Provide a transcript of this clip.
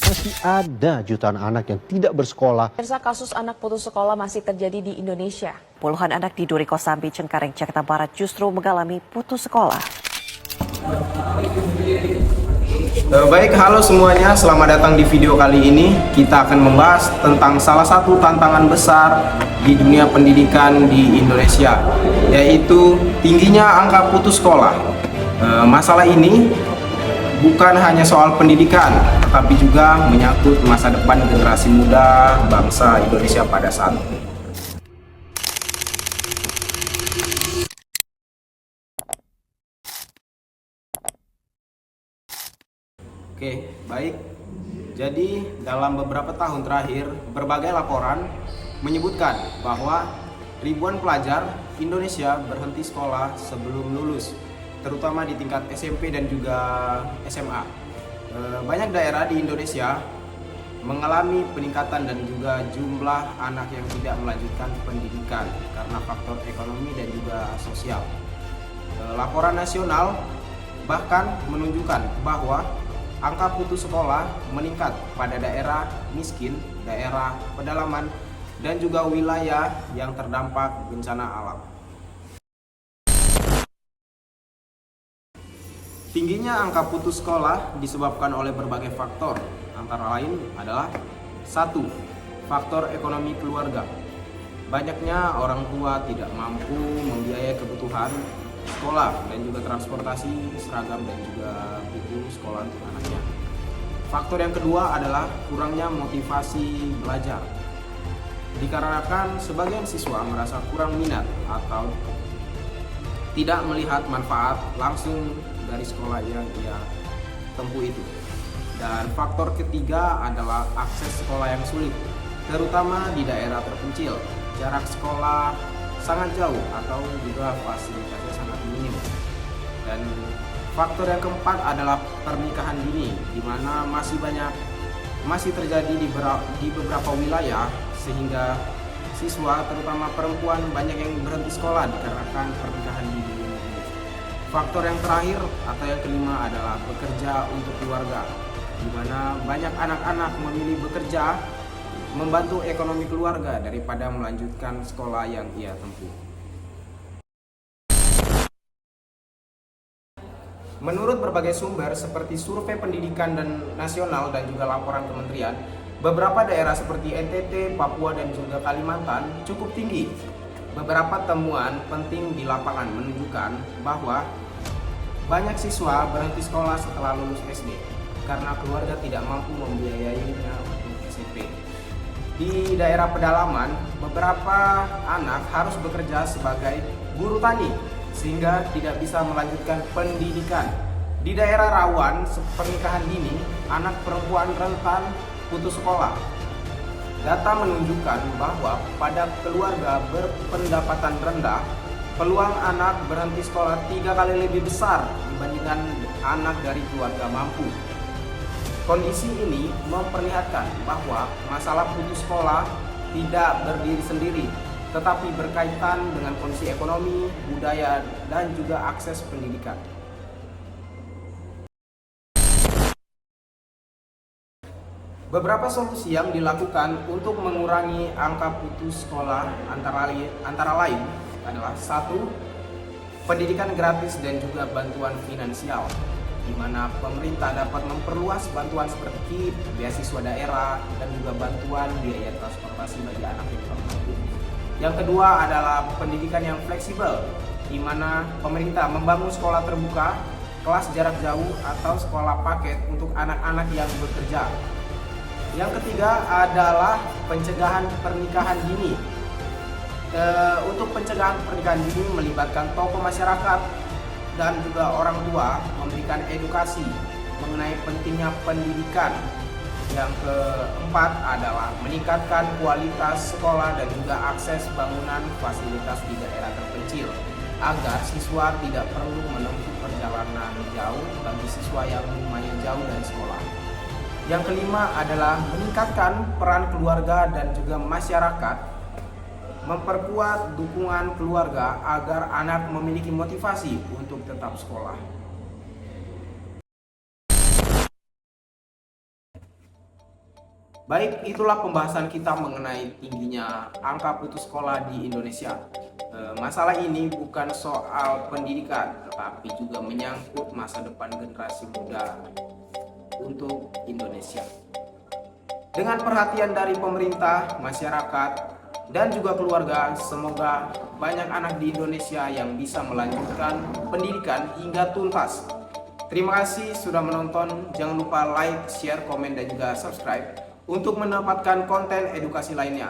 Masih ada jutaan anak yang tidak bersekolah. Pemirsa, kasus anak putus sekolah masih terjadi di Indonesia. Puluhan anak di Duri Kosambi, Cengkareng, Jakarta Barat justru mengalami putus sekolah. Baik, halo semuanya, selamat datang di video kali ini. Kita akan membahas tentang salah satu tantangan besar di dunia pendidikan di Indonesia, yaitu tingginya angka putus sekolah. Masalah ini bukan hanya soal pendidikan, tetapi juga menyangkut masa depan generasi muda bangsa Indonesia pada saat ini. Oke, baik. Jadi, dalam beberapa tahun terakhir, berbagai laporan menyebutkan bahwa ribuan pelajar Indonesia berhenti sekolah sebelum lulus, terutama di tingkat SMP dan juga SMA. Banyak daerah di Indonesia mengalami peningkatan dan juga jumlah anak yang tidak melanjutkan pendidikan karena faktor ekonomi dan juga sosial. Laporan nasional bahkan menunjukkan bahwa angka putus sekolah meningkat pada daerah miskin, daerah pedalaman, dan juga wilayah yang terdampak bencana alam. Tingginya angka putus sekolah disebabkan oleh berbagai faktor, antara lain adalah 1. Faktor ekonomi keluarga. Banyaknya orang tua tidak mampu membiayai kebutuhan sekolah dan juga transportasi, seragam, dan juga buku sekolah untuk anaknya. Faktor yang kedua adalah kurangnya motivasi belajar. Dikarenakan sebagian siswa merasa kurang minat atau tidak melihat manfaat langsung dari sekolah yang ia tempuh itu. Dan faktor ketiga adalah akses sekolah yang sulit, terutama di daerah terpencil. Jarak sekolah sangat jauh atau juga fasilitasnya sangat minim. Dan faktor yang keempat adalah pernikahan dini, di mana masih terjadi di beberapa wilayah, sehingga siswa terutama perempuan banyak yang berhenti sekolah dikarenakan pernikahan dini. Faktor yang terakhir atau yang kelima adalah bekerja untuk keluarga, di mana banyak anak-anak memilih bekerja membantu ekonomi keluarga daripada melanjutkan sekolah yang ia tempuh. Menurut berbagai sumber seperti survei pendidikan dan nasional dan juga laporan kementerian, beberapa daerah seperti NTT, Papua, dan juga Kalimantan cukup tinggi. Beberapa temuan penting di lapangan menunjukkan bahwa banyak siswa berhenti sekolah setelah lulus SD karena keluarga tidak mampu membiayainya untuk SMP. Di daerah pedalaman, beberapa anak harus bekerja sebagai buruh tani sehingga tidak bisa melanjutkan pendidikan. Di daerah rawan pernikahan dini, anak perempuan rentan putus sekolah. Data menunjukkan bahwa pada keluarga berpendapatan rendah, peluang anak berhenti sekolah 3 kali lebih besar dibandingkan anak dari keluarga mampu. Kondisi ini memperlihatkan bahwa masalah putus sekolah tidak berdiri sendiri, tetapi berkaitan dengan kondisi ekonomi, budaya, dan juga akses pendidikan. Beberapa solusi yang dilakukan untuk mengurangi angka putus sekolah antara lain adalah 1. Pendidikan gratis dan juga bantuan finansial, di mana pemerintah dapat memperluas bantuan seperti beasiswa daerah dan juga bantuan biaya transportasi bagi anak yang kurang mampu. Yang kedua adalah pendidikan yang fleksibel, di mana pemerintah membangun sekolah terbuka, kelas jarak jauh, atau sekolah paket untuk anak-anak yang bekerja. Yang ketiga adalah pencegahan pernikahan dini. Untuk pencegahan pernikahan dini melibatkan tokoh masyarakat dan juga orang tua, memberikan edukasi mengenai pentingnya pendidikan. Yang keempat adalah meningkatkan kualitas sekolah dan juga akses bangunan fasilitas di daerah terpencil agar siswa tidak perlu menempuh perjalanan jauh bagi siswa yang lumayan jauh dari sekolah. Yang kelima adalah meningkatkan peran keluarga dan juga masyarakat, memperkuat dukungan keluarga agar anak memiliki motivasi untuk tetap sekolah. Baik, itulah pembahasan kita mengenai tingginya angka putus sekolah di Indonesia. Masalah ini bukan soal pendidikan, tetapi juga menyangkut masa depan generasi muda untuk Indonesia. Dengan perhatian dari pemerintah, masyarakat, dan juga keluarga, semoga banyak anak di Indonesia yang bisa melanjutkan pendidikan hingga tuntas. Terima kasih sudah menonton. Jangan lupa like, share, komen, dan juga subscribe untuk mendapatkan konten edukasi lainnya.